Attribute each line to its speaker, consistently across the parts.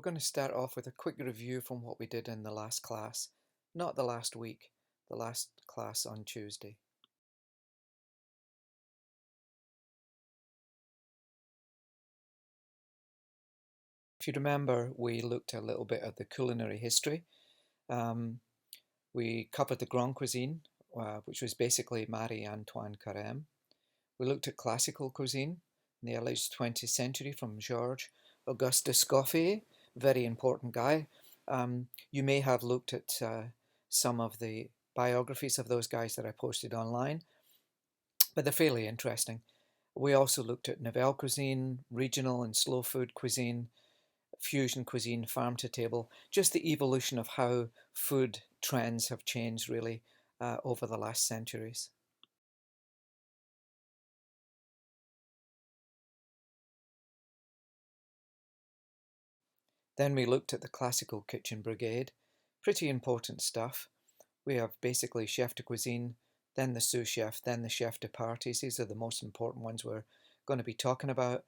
Speaker 1: We're going to start off with a quick review from what we did in the last class, not the last week, the last class on Tuesday. If you remember, we looked a little bit at the culinary history. We covered the Grand Cuisine, which was basically Marie-Antoine Carême. We looked at classical cuisine in the early 20th century from Georges Auguste Escoffier, very important guy. You may have looked at some of the biographies of those guys that I posted online, but they're fairly interesting. We also looked at nouvelle cuisine, regional and slow food cuisine, fusion cuisine, farm to table, just the evolution of how food trends have changed really over the last centuries. Then we looked at the classical kitchen brigade, pretty important stuff. We have basically chef de cuisine, then the sous chef, then the chef de parties. These are the most important ones we're going to be talking about.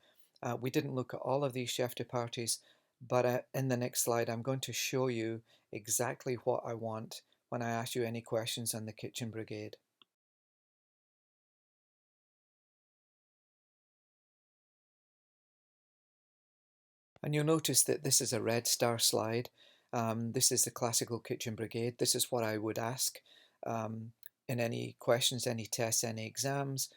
Speaker 1: We didn't look at all of these chef de parties, but in the next slide I'm going to show you exactly what I want when I ask you any questions on the kitchen brigade. And you'll notice that this is a red star slide. This is the classical kitchen brigade. This is what I would ask in any questions, any tests, any exams.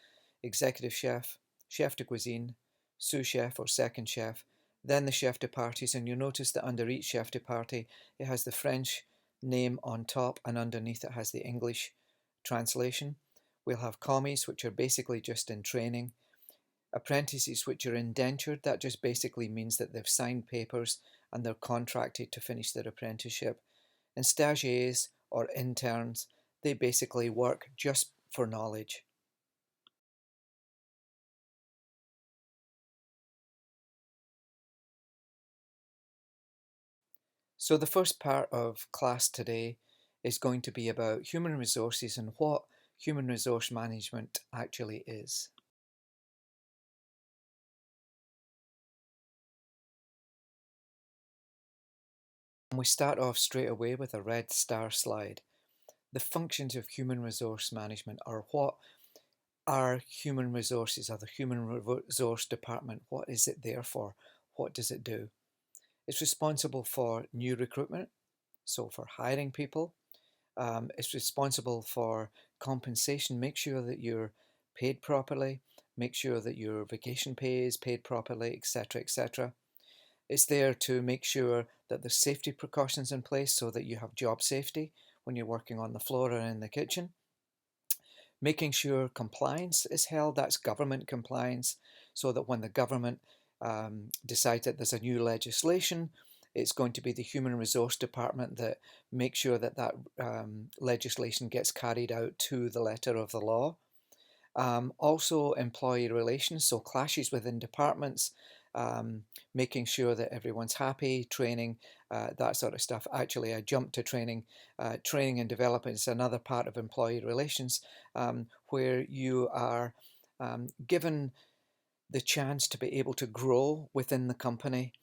Speaker 1: Executive chef, chef de cuisine, sous chef or second chef, then the chef de parties. And you'll notice that under each chef de partie, it has the French name on top and underneath it has the English translation. We'll have commis, which are basically just in training. Apprentices which are indentured, that just basically means that they've signed papers and they're contracted to finish their apprenticeship. And stagiaires or interns, they basically work just for knowledge. So the first part of class today is going to be about human resources and what human resource management actually is. And we start off straight away with a red star slide. The functions of human resource management are what are human resources, or the human resource department. What is it there for? What does it do? It's responsible for new recruitment, so for hiring people. It's responsible for compensation, make sure that you're paid properly, make sure that your vacation pay is paid properly, etc., etc. It's there to make sure that there's safety precautions in place so that you have job safety when you're working on the floor or in the kitchen. Making sure compliance is held, that's government compliance, so that when the government decides that there's a new legislation, it's going to be the Human Resource Department that makes sure that that legislation gets carried out to the letter of the law. Also employee relations, so clashes within departments, making sure that everyone's happy, training, that sort of stuff. Actually, I jumped to training. Training and development is another part of employee relations, where you are given the chance to be able to grow within the company,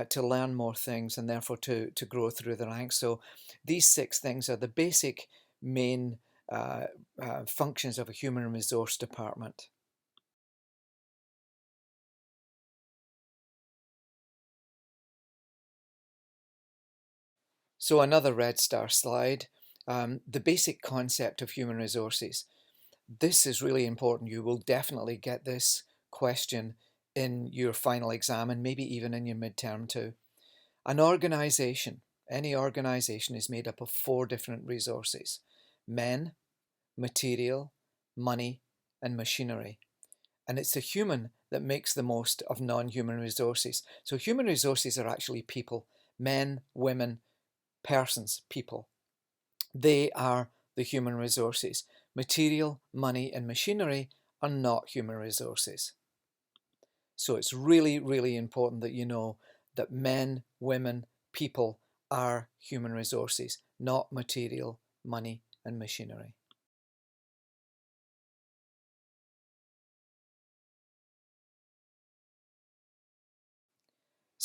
Speaker 1: to learn more things, and therefore to grow through the ranks. So these 6 things are the basic main functions of a human resource department. So another red star slide, the basic concept of human resources. This is really important. You will definitely get this question in your final exam and maybe even in your midterm too. An organization, any organization, is made up of 4 different resources: men, material, money, and machinery. And it's the human that makes the most of non-human resources. So human resources are actually people, men, women, persons, people. They are the human resources. Material, money, and machinery are not human resources. So it's really, really important that you know that men, women, people are human resources, not material, money, and machinery.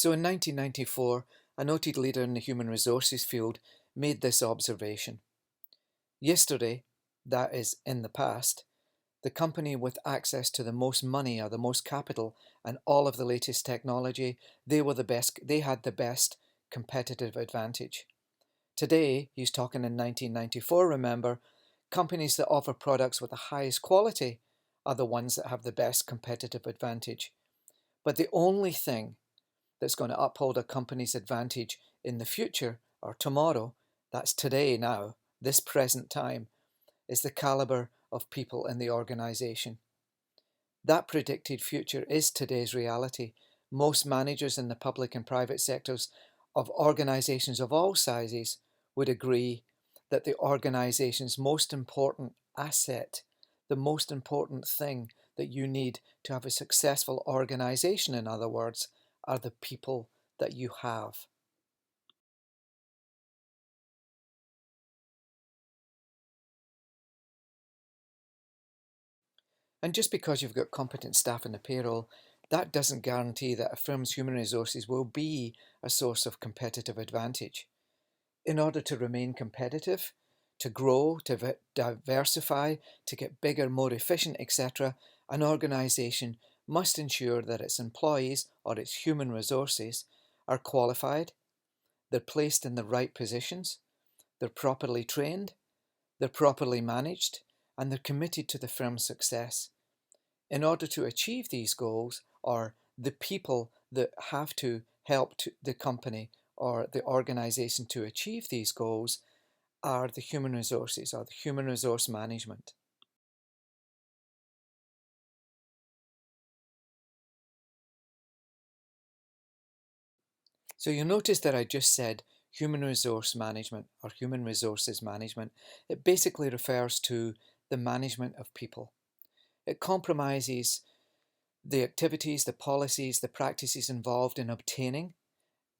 Speaker 1: So in 1994, A noted leader in the human resources field made this observation. Yesterday, that is in the past, the company with access to the most money or the most capital and all of the latest technology, they had the best competitive advantage. Today, he's talking in 1994, remember, companies that offer products with the highest quality are the ones that have the best competitive advantage. But the only thing that's going to uphold a company's advantage in the future or tomorrow, that's today now, this present time, is the caliber of people in the organization. That predicted future is today's reality. Most managers in the public and private sectors of organizations of all sizes would agree that the organization's most important asset, the most important thing that you need to have a successful organization, in other words, are the people that you have. And just because you've got competent staff in the payroll, that doesn't guarantee that a firm's human resources will be a source of competitive advantage. In order to remain competitive, to grow, to diversify, to get bigger, more efficient, etc., an organization must ensure that its employees or its human resources are qualified, they're placed in the right positions, they're properly trained, they're properly managed, and they're committed to the firm's success. In order to achieve these goals, or the people that have to help the company or the organization to achieve these goals, are the human resources or the human resource management. So you'll notice that I just said human resource management or human resources management. It basically refers to the management of people. It compromises the activities, the policies, the practices involved in obtaining,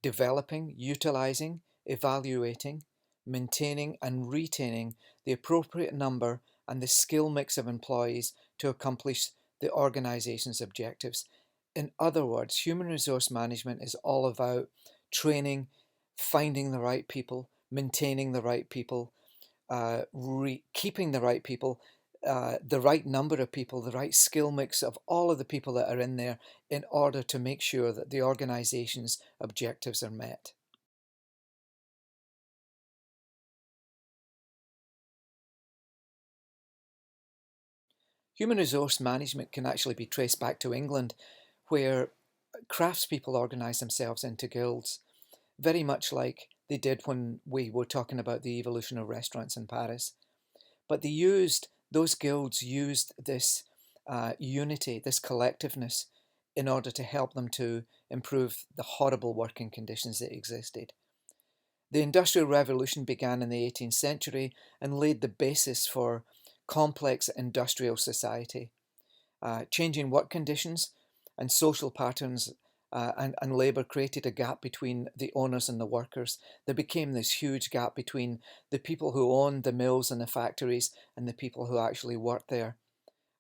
Speaker 1: developing, utilizing, evaluating, maintaining, and retaining the appropriate number and the skill mix of employees to accomplish the organization's objectives. In other words, human resource management is all about training, finding the right people, maintaining the right people, keeping the right people, the right number of people, the right skill mix of all of the people that are in there in order to make sure that the organization's objectives are met. Human resource management can actually be traced back to England, where craftspeople organised themselves into guilds, very much like they did when we were talking about the evolution of restaurants in Paris. But those guilds used this unity, this collectiveness, in order to help them to improve the horrible working conditions that existed. The Industrial Revolution began in the 18th century and laid the basis for complex industrial society. Changing work conditions and social patterns and labour created a gap between the owners and the workers. There became this huge gap between the people who owned the mills and the factories and the people who actually worked there.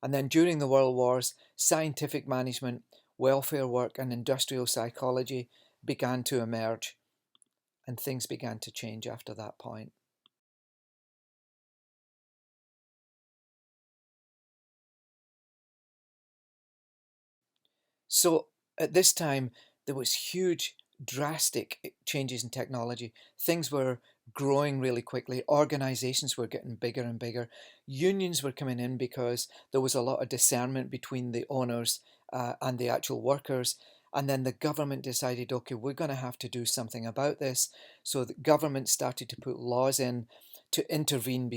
Speaker 1: And then during the World Wars, scientific management, welfare work, and industrial psychology began to emerge, and things began to change after that point. So at this time, there was huge, drastic changes in technology. Things were growing really quickly. Organizations were getting bigger and bigger. Unions were coming in because there was a lot of discernment between the owners and the actual workers. And then the government decided, okay, we're going to have to do something about this. So the government started to put laws in to intervene,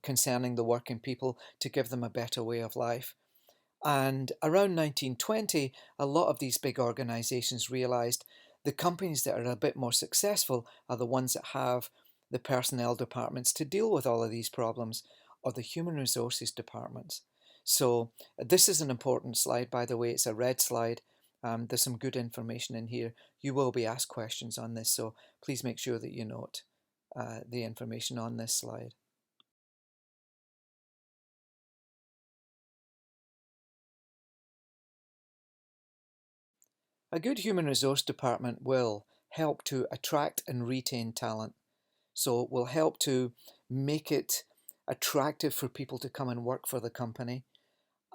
Speaker 1: concerning the working people to give them a better way of life. And around 1920, a lot of these big organizations realized the companies that are a bit more successful are the ones that have the personnel departments to deal with all of these problems, or the human resources departments. So this is an important slide, by the way. It's a red slide. There's some good information in here. You will be asked questions on this, so please make sure that you note the information on this slide. A good human resource department will help to attract and retain talent. So it will help to make it attractive for people to come and work for the company.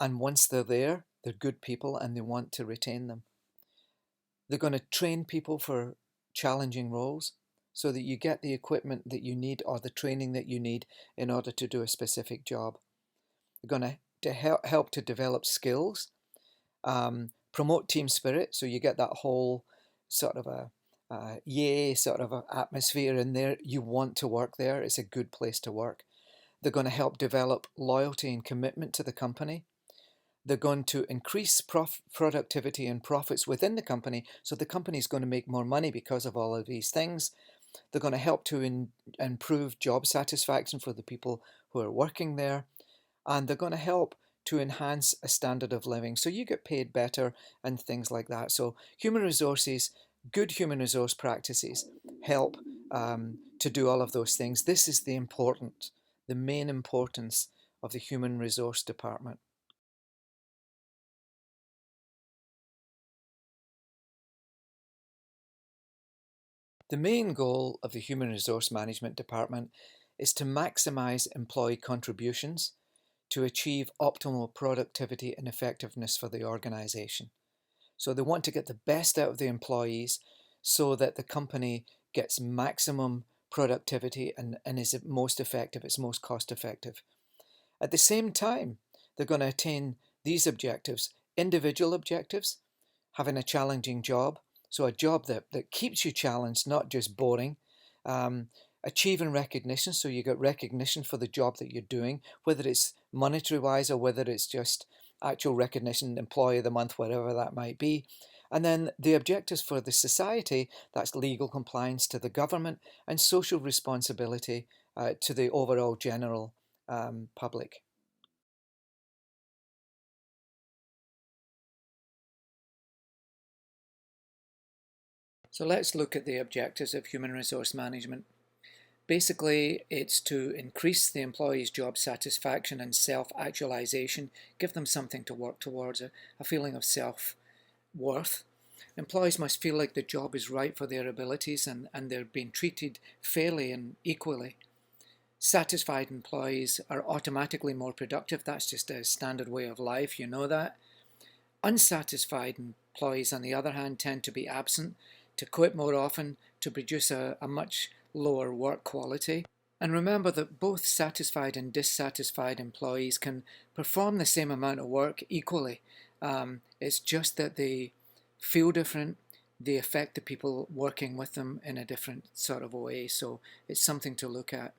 Speaker 1: And once they're there, they're good people and they want to retain them. They're going to train people for challenging roles so that you get the equipment that you need or the training that you need in order to do a specific job. They're going to help to develop skills, promote team spirit, so you get that whole sort of a yay sort of a atmosphere in there. You want to work there. It's a good place to work. They're going to help develop loyalty and commitment to the company. They're going to increase productivity and profits within the company, so the company is going to make more money because of all of these things. They're going to help to improve job satisfaction for the people who are working there, and they're going to help to enhance a standard of living, so you get paid better and things like that. So human resources, good human resource practices help to do all of those things. This is the main importance of the human resource department. The main goal of the Human Resource Management Department is to maximize employee contributions to achieve optimal productivity and effectiveness for the organization. So they want to get the best out of the employees so that the company gets maximum productivity and is most effective, it's most cost effective. At the same time, they're going to attain these objectives, individual objectives, having a challenging job, so a job that keeps you challenged, not just boring. Um, Achieving recognition, so you get recognition for the job that you're doing, whether it's monetary wise or whether it's just actual recognition, employee of the month, whatever that might be. And then the objectives for the society, that's legal compliance to the government and social responsibility to the overall general public. So let's look at the objectives of human resource management. Basically, it's to increase the employee's job satisfaction and self-actualization, give them something to work towards, a feeling of self-worth. Employees must feel like the job is right for their abilities and they're being treated fairly and equally. Satisfied employees are automatically more productive. That's just a standard way of life, you know that. Unsatisfied employees, on the other hand, tend to be absent, to quit more often, to produce a much lower work quality. And remember that both satisfied and dissatisfied employees can perform the same amount of work equally. It's just that they feel different, they affect the people working with them in a different sort of way. So it's something to look at.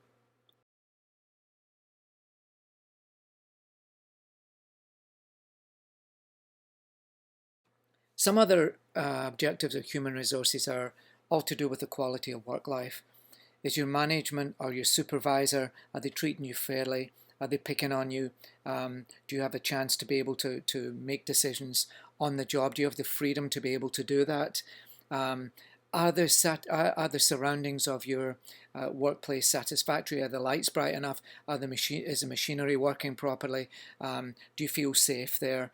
Speaker 1: Some other objectives of human resources are all to do with the quality of work life. Is your management or your supervisor, are they treating you fairly? Are they picking on you? Do you have a chance to be able to make decisions on the job? Do you have the freedom to be able to do that? Um, are the surroundings of your workplace satisfactory? Are the lights bright enough? Is the machinery working properly? Do you feel safe there?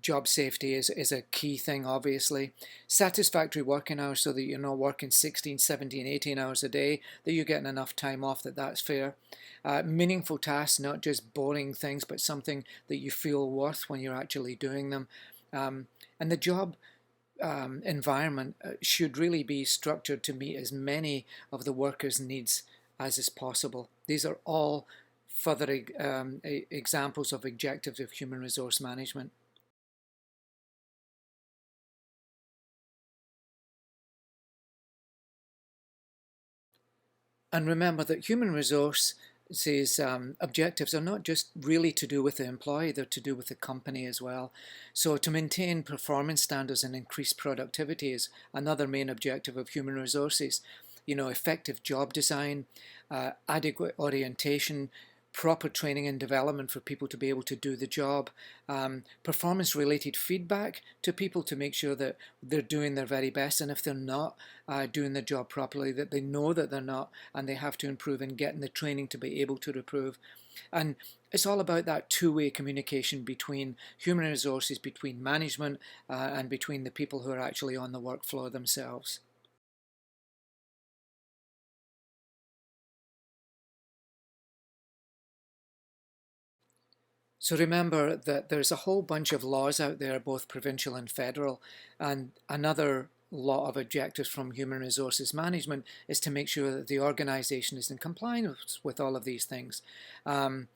Speaker 1: Job safety is a key thing, obviously. Satisfactory working hours, so that you're not working 16, 17, 18 hours a day, that you're getting enough time off, that's fair. Meaningful tasks, not just boring things, but something that you feel worth when you're actually doing them. And the job environment should really be structured to meet as many of the workers' needs as is possible. These are all further examples of objectives of human resource management. And remember that human resources objectives are not just really to do with the employee, they're to do with the company as well. So to maintain performance standards and increase productivity is another main objective of human resources. You know, effective job design, adequate orientation, proper training and development for people to be able to do the job, performance related feedback to people to make sure that they're doing their very best, and if they're not doing the job properly, that they know that they're not and they have to improve and getting the training to be able to improve. And it's all about that two-way communication between human resources, between management and between the people who are actually on the work floor themselves. So remember that there's a whole bunch of laws out there, both provincial and federal, and another lot of objectives from human resources management is to make sure that the organization is in compliance with all of these things. Um,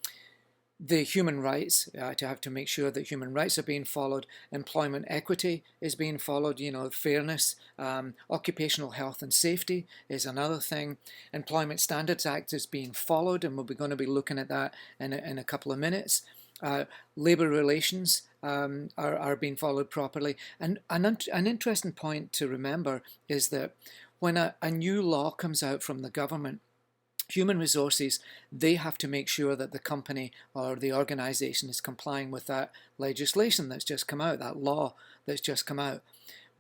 Speaker 1: the human rights, to have to make sure that human rights are being followed, employment equity is being followed, fairness, occupational health and safety is another thing. Employment Standards Act is being followed, and we'll be going to be looking at that in a couple of minutes. Labour relations are being followed properly. And an interesting point to remember is that when a new law comes out from the government, human resources, they have to make sure that the company or the organization is complying with that legislation that's just come out, that law that's just come out.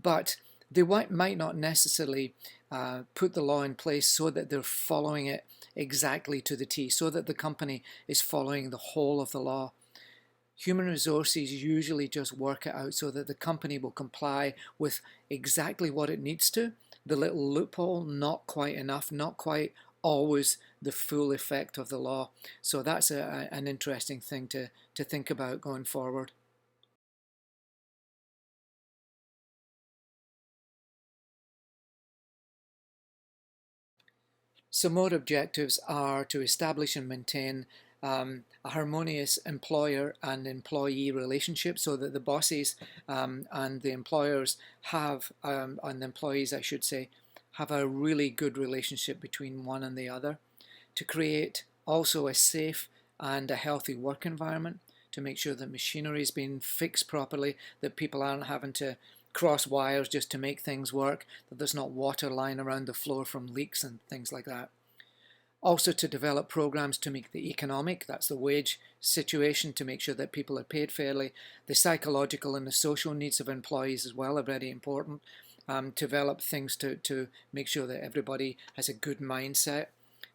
Speaker 1: But they might not necessarily put the law in place so that they're following it exactly to the T, so that the company is following the whole of the law. Human resources usually just work it out so that the company will comply with exactly what it needs to. The little loophole, not quite enough, not quite always the full effect of the law. So that's an interesting thing to think about going forward. So more objectives are to establish and maintain a harmonious employer and employee relationship so that the bosses and the employers have, and the employees I should say, have a really good relationship between one and the other. To create also a safe and a healthy work environment, to make sure that machinery is being fixed properly, that people aren't having to cross wires just to make things work, that there's not water lying around the floor from leaks and things like that. Also to develop programs to make the economic, that's the wage situation, to make sure that people are paid fairly. The psychological and the social needs of employees as well are very important. Develop things to make sure that everybody has a good mindset,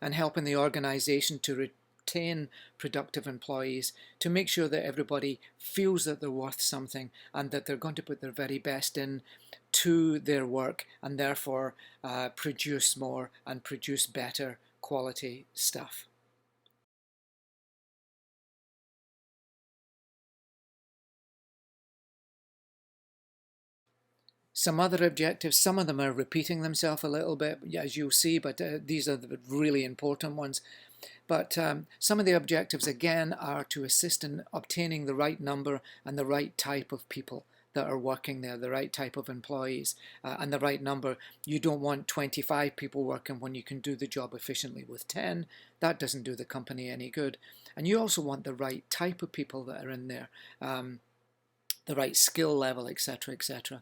Speaker 1: and helping the organization to retain productive employees, to make sure that everybody feels that they're worth something and that they're going to put their very best in to their work and therefore produce more and produce better quality stuff. Some other objectives, some of them are repeating themselves a little bit, as you'll see, but these are the really important ones. But some of the objectives, again, are to assist in obtaining the right number and the right type of people that are working there, the right type of employees, and the right number. You don't want 25 people working when you can do the job efficiently with 10. That doesn't do the company any good. And you also want the right type of people that are in there, the right skill level, etc., etc.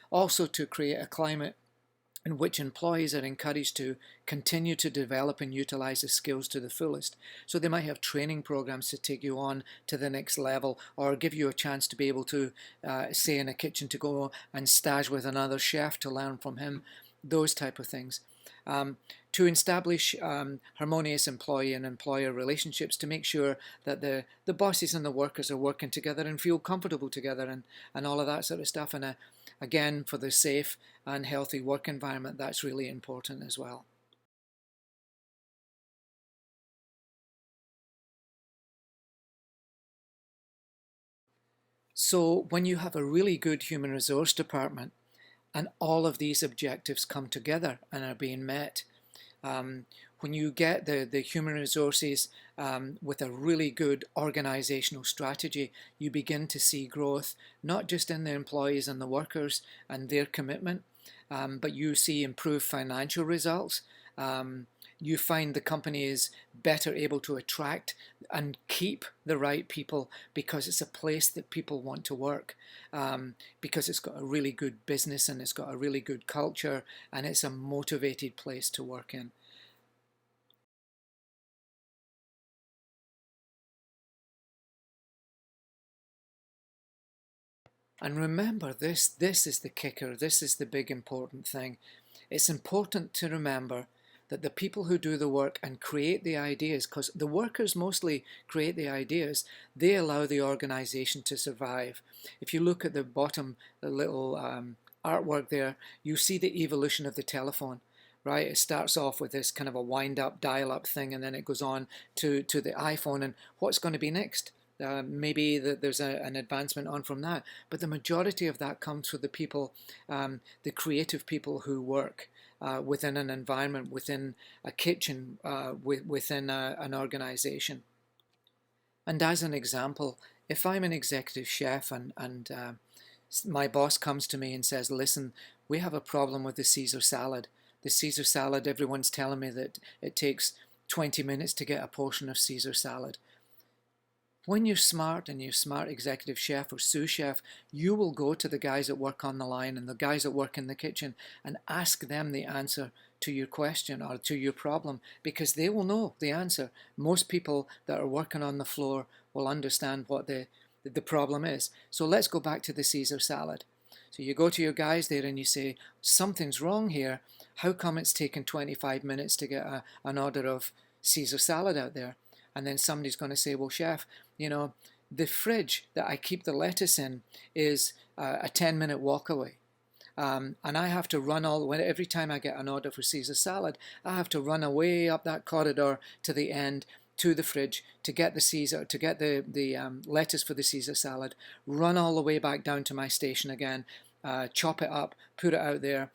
Speaker 1: Also to create a climate in which employees are encouraged to continue to develop and utilize the skills to the fullest. So they might have training programs to take you on to the next level, or give you a chance to be able to, say in a kitchen, to go and stage with another chef to learn from him, those type of things. To establish harmonious employee and employer relationships, to make sure that the bosses and the workers are working together and feel comfortable together, and all of that sort of stuff. And again, for the safe and healthy work environment, that's really important as well. So when you have a really good human resource department and all of these objectives come together and are being met, when you get the human resources with a really good organizational strategy, you begin to see growth, not just in the employees and the workers and their commitment, but you see improved financial results. You find the company is better able to attract and keep the right people because it's a place that people want to work, because it's got a really good business and it's got a really good culture and it's a motivated place to work in. And remember this, this is the kicker, this is the big important thing. It's important to remember that the people who do the work and create the ideas, because the workers mostly create the ideas, they allow the organization to survive. If you look at the bottom, the little artwork there, you see the evolution of the telephone. Right, it starts off with this kind of a wind-up, dial-up thing, and then it goes on to the iPhone. And what's going to be next? Maybe there's an advancement on from that, but the majority of that comes from the people, the creative people who work within an environment, within a kitchen, within an organization. And as an example, if I'm an executive chef and my boss comes to me and says, listen, we have a problem with the Caesar salad. The Caesar salad, everyone's telling me that it takes 20 minutes to get a portion of Caesar salad. When you're smart and you're smart executive chef or sous chef, you will go to the guys that work on the line and the guys that work in the kitchen and ask them the answer to your question or to your problem, because they will know the answer. Most people that are working on the floor will understand what the problem is. So let's go back to the Caesar salad. So you go to your guys there and you say, something's wrong here. How come it's taken 25 minutes to get an order of Caesar salad out there? And then somebody's going to say, well, chef, you know, the fridge that I keep the lettuce in is a 10-minute walk away. And I have to run every time I get an order for Caesar salad, I have to run away up that corridor to the end, to the fridge, to get the lettuce for the Caesar salad, run all the way back down to my station again, chop it up, put it out there.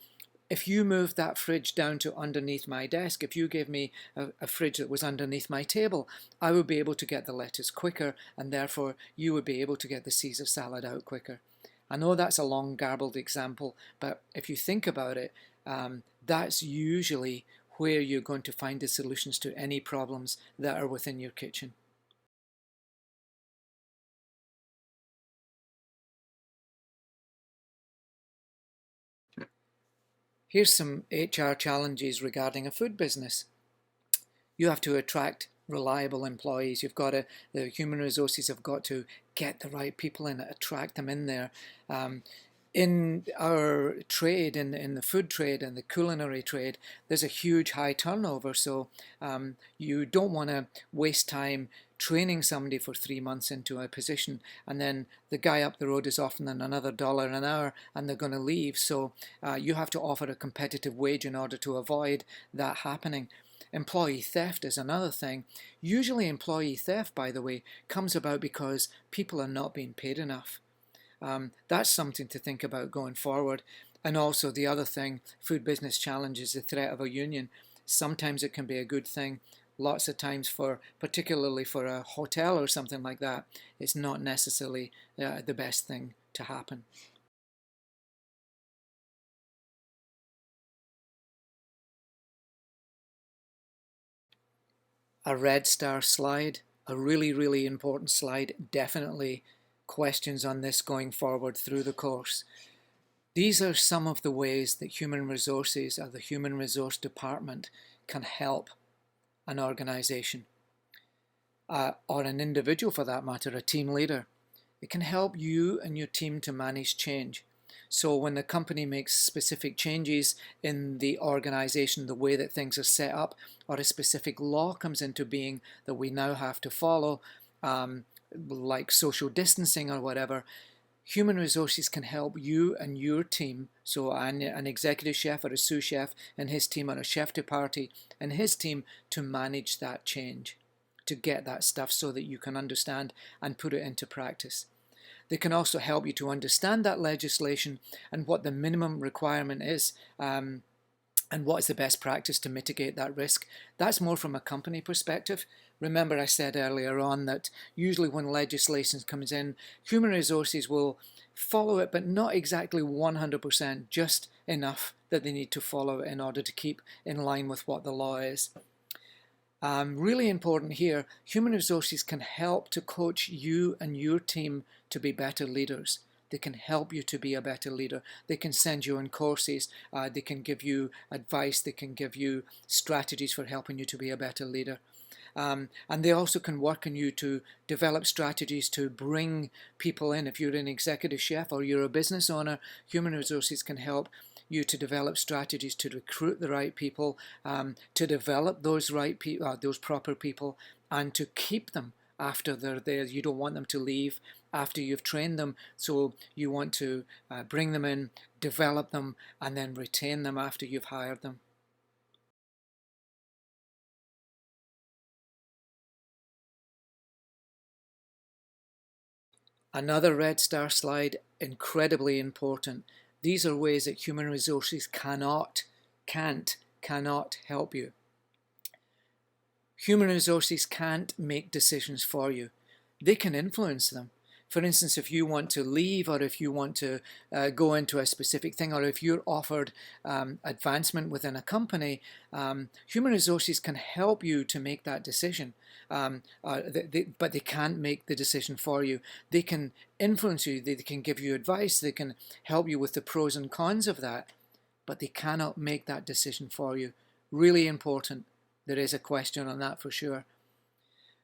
Speaker 1: If you moved that fridge down to underneath my desk, if you gave me a fridge that was underneath my table, I would be able to get the lettuce quicker, and therefore you would be able to get the Caesar salad out quicker. I know that's a long garbled example, but if you think about it, that's usually where you're going to find the solutions to any problems that are within your kitchen. Here's some HR challenges regarding a food business. You have to attract reliable employees. The human resources have got to get the right people in, attract them in there. In our trade, in the food trade and the culinary trade, there's a huge high turnover. So you don't want to waste time training somebody for 3 months into a position, and then the guy up the road is offering another dollar an hour and they're going to leave. So you have to offer a competitive wage in order to avoid that happening. Employee theft is another thing. Usually employee theft, by the way, comes about because people are not being paid enough. That's something to think about going forward. And also the other thing, food business challenge, is the threat of a union. Sometimes it can be a good thing. Lots of times, particularly for a hotel or something like that, it's not necessarily the best thing to happen. A red star slide, a really, really important slide. Definitely questions on this going forward through the course. These are some of the ways that human resources or the human resource department can help an organization, or an individual for that matter, a team leader. It can help you and your team to manage change. So when the company makes specific changes in the organization, the way that things are set up, or a specific law comes into being that we now have to follow, like social distancing or whatever, human resources can help you and your team. So an executive chef or a sous chef and his team, or a chef de partie and his team, to manage that change, to get that stuff so that you can understand and put it into practice. They can also help you to understand that legislation and what the minimum requirement is, and what is the best practice to mitigate that risk. That's more from a company perspective. Remember, I said earlier on that usually when legislation comes in, human resources will follow it, but not exactly 100%, just enough that they need to follow it in order to keep in line with what the law is. Really important here, human resources can help to coach you and your team to be better leaders. They can help you to be a better leader. They can send you on courses. They can give you advice. They can give you strategies for helping you to be a better leader. And they also can work on you to develop strategies to bring people in. If you're an executive chef or you're a business owner, human resources can help you to develop strategies to recruit the right people, to develop those those proper people, and to keep them after they're there. You don't want them to leave after you've trained them, so you want to bring them in, develop them, and then retain them after you've hired them. Another red star slide, incredibly important. These are ways that human resources cannot help you. Human resources can't make decisions for you. They can influence them. For instance, if you want to leave, or if you want to go into a specific thing, or if you're offered advancement within a company, human resources can help you to make that decision. But they can't make the decision for you. They can influence you. They can give you advice. They can help you with the pros and cons of that. But they cannot make that decision for you. Really important. There is a question on that for sure.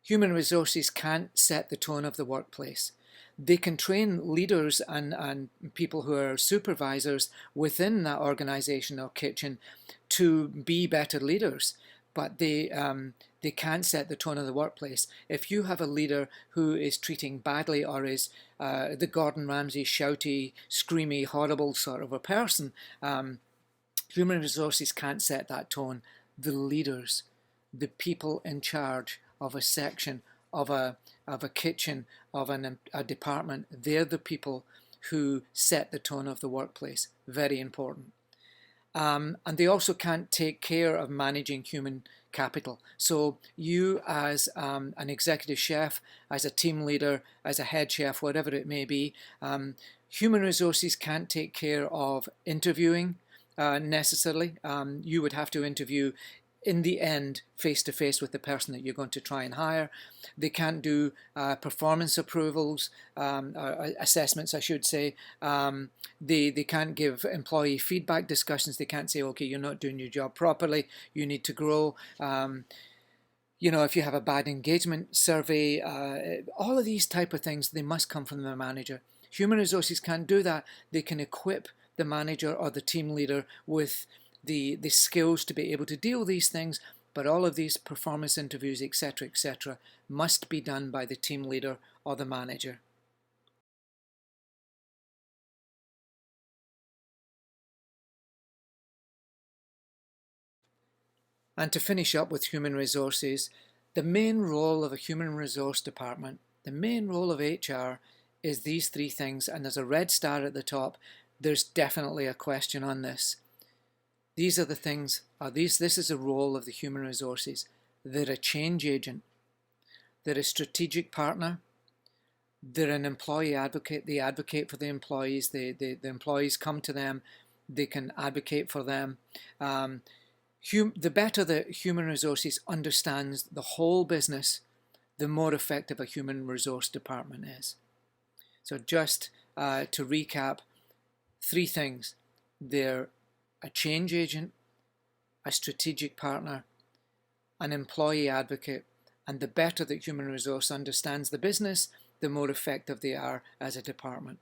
Speaker 1: Human resources can't set the tone of the workplace. They can train leaders and people who are supervisors within that organization or kitchen to be better leaders, but they can't set the tone of the workplace. If you have a leader who is treating badly, or is the Gordon Ramsay shouty, screamy, horrible sort of a person, human resources can't set that tone. The leaders, the people in charge of a section, of a kitchen, of a department, they're the people who set the tone of the workplace. Very important. And they also can't take care of managing human capital. So you as an executive chef, as a team leader, as a head chef, whatever it may be, human resources can't take care of interviewing necessarily. You would have to interview in the end face-to-face with the person that you're going to try and hire. They can't do performance approvals, assessments I should say. They can't give employee feedback discussions. They can't say, okay, you're not doing your job properly, you need to grow. You know, if you have a bad engagement survey, all of these type of things, they must come from the manager. Human resources can't do that. They can equip the manager or the team leader with the skills to be able to deal with these things, but all of these performance interviews, etc., must be done by the team leader or the manager. And to finish up with human resources, the main role of a human resource department, the main role of HR is these three things, and there's a red star at the top. There's definitely a question on this. These are the things, this is a role of the human resources. They're a change agent. They're a strategic partner. They're an employee advocate. They advocate for the employees. The employees come to them. They can advocate for them. The better the human resources understands the whole business, the more effective a human resource department is. So just to recap, three things. They're a change agent, a strategic partner, an employee advocate, and the better that human resource understands the business, the more effective they are as a department.